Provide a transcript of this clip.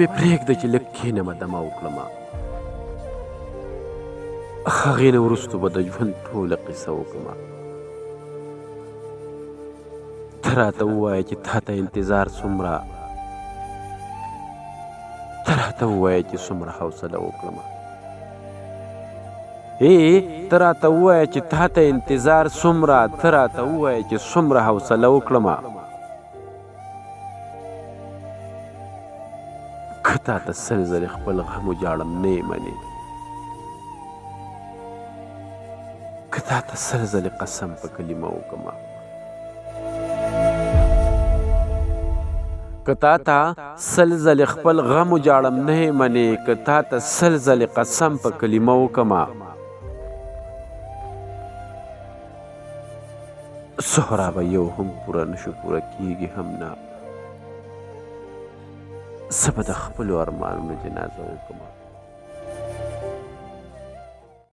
مې پرېږده چې لږ کښېنمه دمه وکړمه. هغې نه وروستو به د ژوند ټوله قصه وکړمه. ته راته ووایه چې تا ته انتظار څومره، ته راته ووایه چې څومره حوصله وکړمه. ته راته ووایه چې تا ته انتظار څومره، ته راته ووایه چې څومره حوصله وکړمه. که تا ته سل ځلې خپل غم وجاړم نه یې منې، که تا ته سل ځلې قسم په کلمه وکړمه، که تا ته سل ځلې خپل غم وجاړم نه یې منې، که تا ته سل ځلې قسم په کلمه وکړمه، سهرا به یو هم پوره نشو پوره کېږي هم نه، زه به د خپلو ارمانونو جنازه وکړمه.